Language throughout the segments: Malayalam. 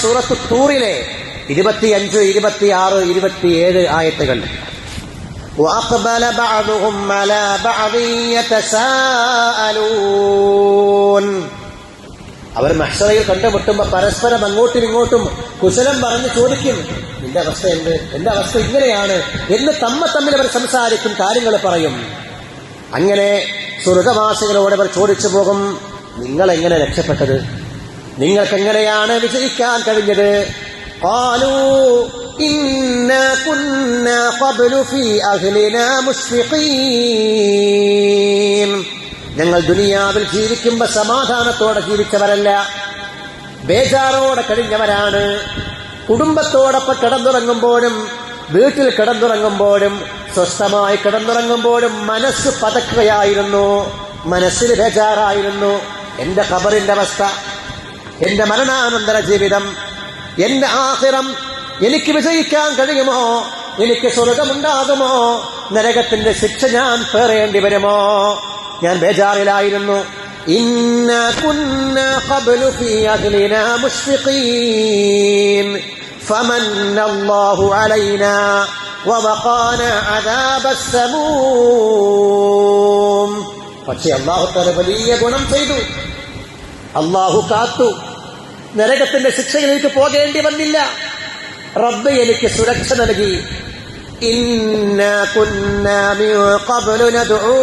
സൂറത്തു തൂറിലെ 25, 26, 27 ആയത്തുകൾ. وَأَقْبَلَ بَعْضُهُمْ عَلَى بَعْضٍ يَتَسَاءَلُونَ. അവർ മഹ്ശറയിൽ കണ്ടുമുട്ടുമ്പോൾ പരസ്പരം അങ്ങോട്ടും ഇങ്ങോട്ടും കുശലം പറഞ്ഞ് ചോദിക്കും, നിന്റെ അവസ്ഥ എന്ത്, എന്റെ അവസ്ഥ ഇങ്ങനെയാണ് എന്ന് തമ്മിൽ അവർ സംസാരിക്കും, കാര്യങ്ങൾ പറയും. അങ്ങനെ സ്വർഗവാസികളോട് അവർ ചോദിച്ചു പോകും, നിങ്ങൾ എങ്ങനെ രക്ഷപ്പെട്ടത്, നിങ്ങൾക്ക് എങ്ങനെയാണ് വിജയിക്കാൻ കഴിഞ്ഞത്? ഖാലൂ ഇന്നാ കുന്നാ ഖബ്ലു ഫീ അഹ്ലിനാ മുശ്ഫിഖീൻ. ഞങ്ങൾ ദുനിയാവിൽ ജീവിക്കുമ്പോൾ സമാധാനത്തോടെ ജീവിച്ചവരല്ല, ബേജാറോടെ കഴിഞ്ഞവരാണ്. കുടുംബത്തോടൊപ്പം കിടന്നുറങ്ങുമ്പോഴും വീട്ടിൽ കിടന്നുറങ്ങുമ്പോഴും സ്വസ്ഥമായി കിടന്നുറങ്ങുമ്പോഴും മനസ്സ് പതക്കുകയായിരുന്നു, മനസ്സിൽ ബേജാറായിരുന്നു. എന്റെ ഖബറിന്റെ അവസ്ഥ, എന്റെ മരണാനന്തര ജീവിതം, എന്റെ ആഖിറം, എനിക്ക് വിജയിക്കാൻ കഴിയുമോ, എനിക്ക് സ്വർഗമുണ്ടാകുമോ, നരകത്തിന്റെ ശിക്ഷ ഞാൻ പേറേണ്ടി വരുമോ, ഞാൻ ബേജാറിലായിരുന്നു. ഇന്നാ കുന്നാ ഖബ്ലു ഫീ അഹ്ലിനാ മുശ്ഫിഖീൻ ഫമന്നല്ലാഹു അലൈനാ വവഖാനാ അദാബസ് സമൂം. പക്ഷേ അല്ലാഹു തആല വലിയ ഗുണം ചെയ്തു, അല്ലാഹു കാത്തു. നരകത്തിന്റെ ശിക്ഷയിലേക്ക് പോകേണ്ടി വന്നില്ല. റബ്ബ് എനിക്ക് സുരക്ഷ നൽകി. ഇന്നാ കുന്നാ മിൻ ഖബ്ലു നദ്ഉ,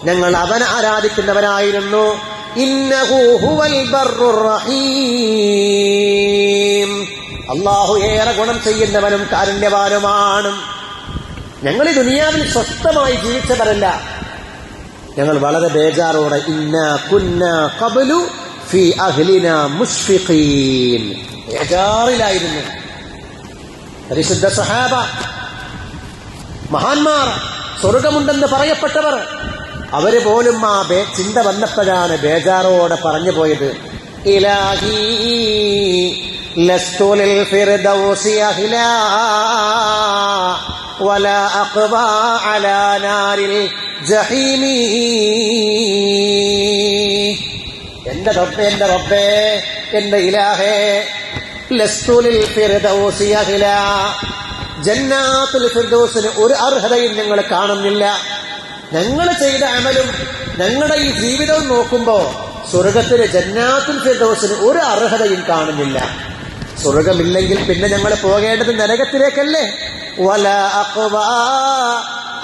ഞങ്ങൾ അവനെ ആരാധിക്കുന്നവരായിരുന്നു. ഇന്നഹു ഹുവൽ ബർറുർ റഹീം, അല്ലാഹു ഏറെ ഗുണം ചെയ്യുന്നവനും കാരുണ്യവാനുമാണ്. ഞങ്ങൾ ഈ ദുനിയാവിൽ സ്വസ്ഥമായി ജീവിച്ചവരല്ല, ഞങ്ങൾ വളരെ ബേജാറോടെ ഇന്നാ കുന്നാ ഖബ്ലു ഫീ അഹ്ലിനാ മുശ്ഫിഖീൻ, ബേജാറിലായിരുന്നു. പരിശുദ്ധ സഹാബ, മഹാന്മാർ, സ്വർഗമുണ്ടെന്ന് പറയപ്പെട്ടവർ, അവര് പോലും ആ ചിന്ത വന്നപ്പോഴാണ് ബേജാറോടെ പറഞ്ഞു പോയത്, ഇലാഹി ലസ്തു ലിൽ ഫിർദൗസി അഹ്ലാ വലാ അഖ്വാ അലാ നാരിൽ ജഹീമി. എന്റെ റബ്ബേ, എന്റെ റബ്ബേ, എന്റെ ഇലാഹേ, ലസ്തു ലിൽ ഫിർദൗസി അഹ്ലാ, ജന്നാത്തുൽ ഫിർദൗസിന് ഒരു അർഹതയും ഞങ്ങൾ കാണുന്നില്ല. ഞങ്ങൾ ചെയ്ത അമലും ഞങ്ങളുടെ ഈ ജീവിതവും നോക്കുമ്പോ സ്വർഗത്തിലെ ജന്നാത്തുൽ ഫിർദൗസിന് ഒരു അർഹതയും കാണുന്നില്ല. സ്വർഗമില്ലെങ്കിൽ പിന്നെ ഞങ്ങൾ പോകേണ്ടത് നരകത്തിലേക്കല്ലേ. വലാ അഖ്വാ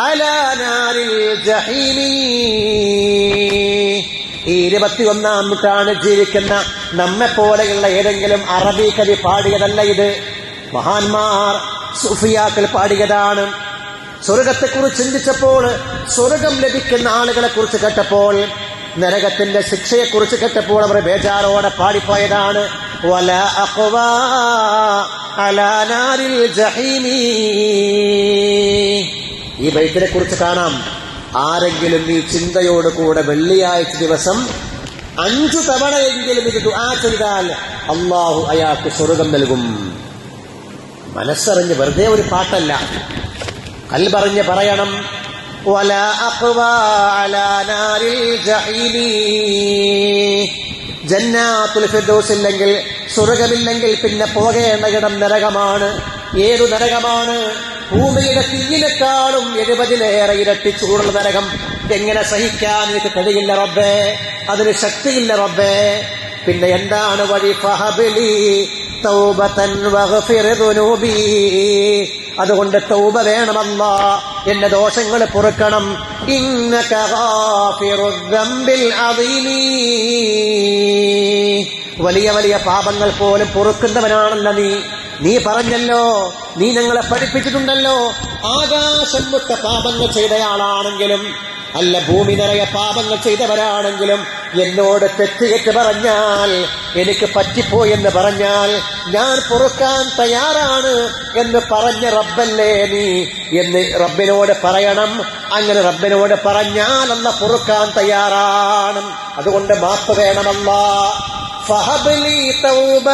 അലാ നാരിൽ ജഹീമി. ഈ 21-ാം നൂറ്റാണ്ടിൽ ജീവിക്കുന്ന നമ്മെ പോലെയുള്ള ഏതെങ്കിലും അറബി കവി പാടിയതല്ല ഇത്. മഹാന്മാർ, സൂഫിയാക്കൾ പാടിയതാണ്. സ്വർഗത്തെക്കുറിച്ച് ചിന്തിച്ചപ്പോൾ, സ്വർഗം ലഭിക്കുന്ന ആളുകളെ കുറിച്ച് കേട്ടപ്പോൾ, നരകത്തിന്റെ ശിക്ഷയെക്കുറിച്ച് കേട്ടപ്പോൾ അവർ ബേജാറോടെ പാടിപ്പോയതാണ്. വലാ അഖ്വാ അലാ നാരിൽ ജഹീമി. ഈ ബൈത്തിനെ കുറിച്ച് കാണാം. ആരെങ്കിലും ഈ ചിന്തയോടുകൂടെ വെള്ളിയാഴ്ച ദിവസം 5 തവണയെങ്കിലും ഇത് ദുആ ചെയ്താൽ അല്ലാഹു അയാൾക്ക് സ്വർഗം നൽകും. മനസ്സറിഞ്ഞ് വെറുതെ ഒരു പാട്ടല്ല, കൽബറിഞ്ഞ് പറയണം. വലാ അഖ്വാ അലാ നാരിൽ ജഹീമി. ജന്നാത്തുൽ ഫിർദൗസ് ഇല്ലെങ്കിൽ, സ്വർഗമില്ലെങ്കിൽ പിന്നെ പോകേണ്ട ഇടം നരകമാണ്. ഏതു നരകമാണ്? ഭൂമിയുടെ തീയിനെക്കാളും 70 ഇരട്ടി ചൂടുള്ള നരകം. എങ്ങനെ സഹിക്കാൻ എനിക്ക് കഴിയില്ല റബ്ബേ, അതിന് ശക്തിയില്ല റബ്ബേ. പിന്നെ എന്താണ് വഴി? ഫഹബ്ലി തൗബതൻ വഗ്ഫിർ ദുനൂബി. അതുകൊണ്ട് തൗബ വേണമല്ലാ, എന്റെ ദോഷങ്ങൾ പൊറുക്കണം. ഇന്നക ഗാഫിറുദ് ദംബിൽ അദീമി. വലിയ വലിയ പാപങ്ങൾ പോലും പൊറുക്കുന്നവനാണല്ലോ നീ പറഞ്ഞല്ലോ, നീ ഞങ്ങളെ പഠിപ്പിച്ചിട്ടുണ്ടല്ലോ, ആകാശം മുട്ട പാപങ്ങൾ ചെയ്തയാളാണെങ്കിലും, അല്ല ഭൂമി നിറയെ പാപങ്ങൾ ചെയ്തവരാണെങ്കിലും എന്നോട് തെറ്റുകെട്ട് പറഞ്ഞാൽ, എനിക്ക് പറ്റിപ്പോയെന്ന് പറഞ്ഞാൽ ഞാൻ പൊറുക്കാൻ തയ്യാറാണ് എന്ന് പറഞ്ഞ റബ്ബല്ലേ നീ എന്ന് റബ്ബിനോട് പറയണം. അങ്ങനെ റബ്ബിനോട് പറഞ്ഞാൽ അല്ലാഹ് പൊറുക്കാൻ തയ്യാറാണ്. അതുകൊണ്ട് മാപ്പ് വേണമല്ലാ. ഫഹബ്ലി തൗബ